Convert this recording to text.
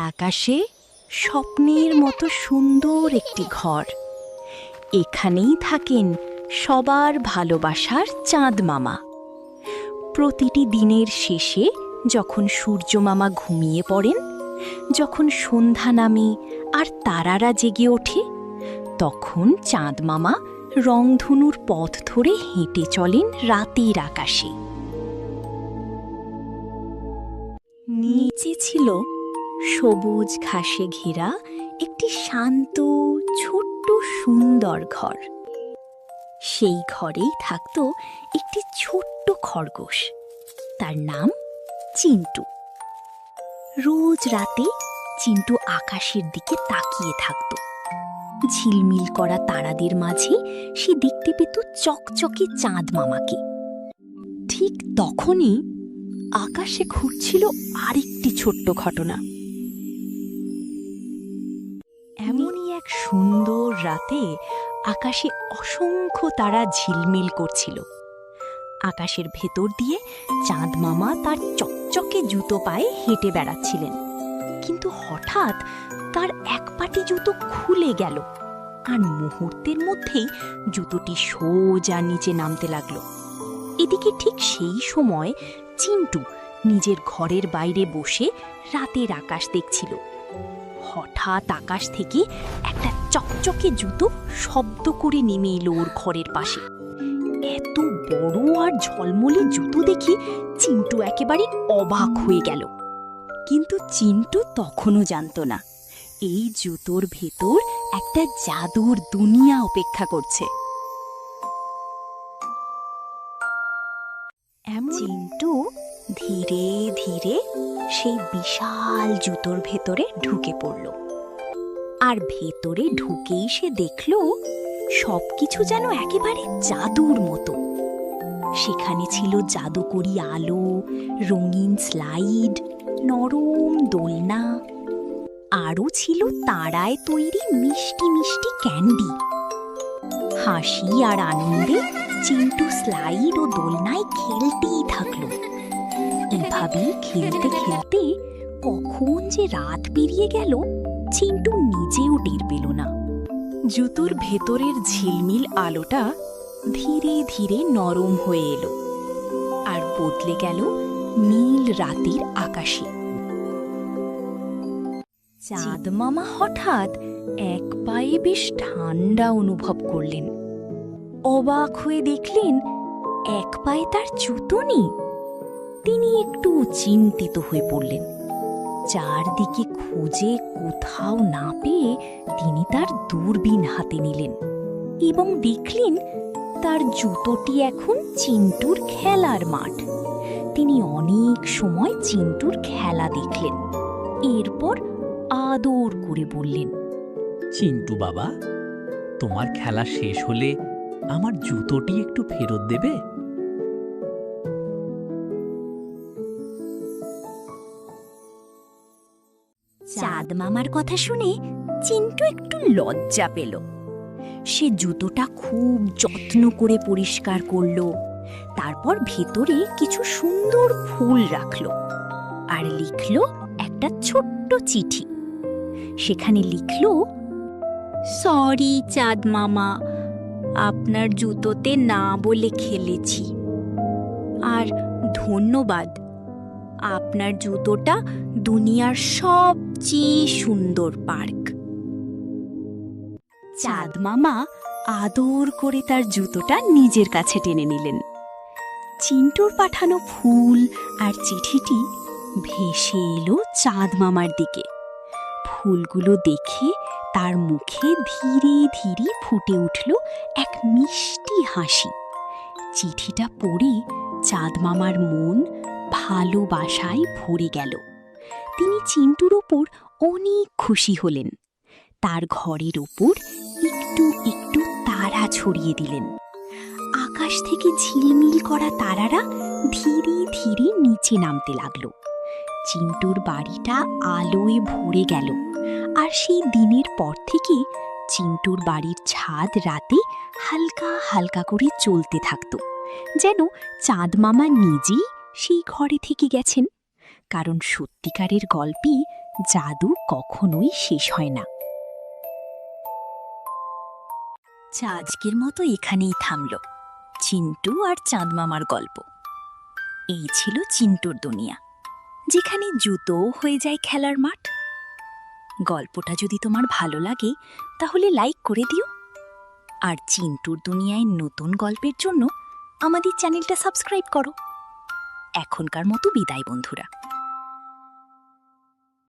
আকাশে স্বপ্নের মতো সুন্দর একটি ঘর। এখানেই থাকেন সবার ভালোবাসার চাঁদ মামা। প্রতিটি দিনের শেষে যখন সূর্য মামা ঘুমিয়ে পড়েন, যখন সন্ধ্যা নামে আর তারারা জেগে ওঠে, তখন চাঁদ মামা রংধনুর পথ ধরে হেঁটে চলেন রাতের আকাশে। নিচে ছিল সবুজ ঘাসে ঘেরা একটি শান্ত ছোট্ট সুন্দর ঘর। সেই ঘরেই থাকত একটি ছোট্ট খরগোশ, তার নাম চিন্টু। রোজ রাতে চিন্টু আকাশের দিকে তাকিয়ে থাকত। ঝিলমিল করা তারাদের মাঝে সে দেখতে পেত চকচকে চাঁদ মামাকে। ঠিক তখনই আকাশে ঘুরছিল আরেকটি ছোট্ট ঘটনা। এমনই এক সুন্দর রাতে আকাশে অসংখ্য তারা ঝিলমিল করছিল। আকাশের ভেতর দিয়ে চাঁদ মামা তার চকচকে জুতো পায়ে হেঁটে বেড়াচ্ছিলেন, কিন্তু হঠাৎ তার এক পাটি জুতো খুলে গেল আর মুহূর্তের মধ্যেই জুতোটি সোজা নিচে নামতে লাগলো। এদিকে ঠিক সেই সময় চিন্টু নিজের ঘরের বাইরে বসে রাতের আকাশ দেখছিল। হঠাৎ আকাশ থেকে একটা চকচকে জুতো শব্দ করে নেমে এলো ওর ঘরের পাশে। এত বড় আর ঝলমলে জুতো দেখে চিন্টু একেবারে অবাক হয়ে গেল। কিন্তু চিন্টু তখনও জানত না এই জুতোর ভেতর একটা জাদুর দুনিয়া অপেক্ষা করছে। চিন্টু ধীরে ধীরে সেই বিশাল জুতোর ভেতরে ঢুকে পড়ল। আর ভেতরে ঢুকেই সে দেখল সবকিছু যেন একেবারে জাদুর মতো। সেখানে ছিল জাদুকরি আলো, রঙিন স্লাইড, নরম দোলনা, আরও ছিল তারায় তৈরি মিষ্টি মিষ্টি ক্যান্ডি। হাসি আর আনন্দে চিন্টু স্লাইড ও দোলনায় খেলতেই থাকলো। এভাবেই খেলতে খেলতে কখন যে রাত পেরিয়ে গেল চিন্টু নিজেও টের পেল না। জুতোর ভেতরের ঝিলমিল আলোটা ধীরে ধীরে নরম হয়ে এলো আর বদলে গেল নীল রাতের আকাশে। চাঁদ মামা হঠাৎ এক পায়ে বেশ ঠান্ডা অনুভব করলেন। অবাক হয়ে দেখলেন এক পায়ে তার জুতো নেই। তিনি একটু চিন্তিত হয়ে পড়লেন। চারদিকে খুঁজে কোথাও না পেয়ে তিনি তার দূরবীন হাতে নিলেন এবং দেখলেন তার জুতোটি এখন চিন্টুর খেলার মাঠ। তিনি অনেক সময় চিন্টুর খেলা দেখলেন। এরপর আদর করে বললেন, চিন্টু বাবা, তোমার খেলা শেষ হলে আমার জুতোটি একটু ফেরত দেবে? চাঁদ মামার কথা শুনে চিন্টু একটু লজ্জা পেল। সে জুতোটা খুব যত্ন করে পরিষ্কার করলো। তারপর ভেতরে কিছু সুন্দর ফুল রাখলো আর লিখলো একটা ছোট্ট চিঠি। সেখানে লিখলো, সরি চাঁদ মামা, আপনার জুতোতে না বলে খেলেছি, আর ধন্যবাদ, আপনার জুতোটা দুনিয়ার সবচেয়ে সুন্দর পার্ক। চাঁদ মামা আদর করে তার জুতোটা নিজের কাছে টেনে নিলেন। চিন্টুর পাঠানো ফুল আর চিঠিটি ভেসে এলো চাঁদ মামার দিকে। ফুলগুলো দেখে তার মুখে ধীরে ধীরে ফুটে উঠল এক মিষ্টি হাসি। চিঠিটা পড়ে চাঁদ মামার মন ভালোবাসায় ভরে গেল। তিনি চিন্টুর ওপর অনেক খুশি হলেন। তার ঘরের ওপর একটু একটু তারা ছড়িয়ে দিলেন। আকাশ থেকে ঝিলমিল করা তারারা ধীরে ধীরে নিচে নামতে লাগলো। চিন্টুর বাড়িটা আলোয় ভরে গেল। আর সেই দিনের পর থেকে চিন্টুর বাড়ির ছাদ রাতে হালকা হালকা করে চলতে থাকত, যেন চাঁদ মামা নিজেই সেই ঘরে থেকে গেছেন। কারণ সত্যিকারের গল্পে জাদু কখনোই শেষ হয় না। আজকের মতো এখানেই থামলো চিন্টু আর চাঁদ মামার গল্প। এই ছিল চিন্টুর দুনিয়া, যেখানে জুতোও হয়ে যায় খেলার মাঠ। গল্পটা যদি তোমার ভালো লাগে তাহলে লাইক করে দিও, আর চিন্টুর দুনিয়ায় নতুন গল্পের জন্য আমাদের চ্যানেলটা সাবস্ক্রাইব করো। এখনকার মতো বিদায় বন্ধুরা।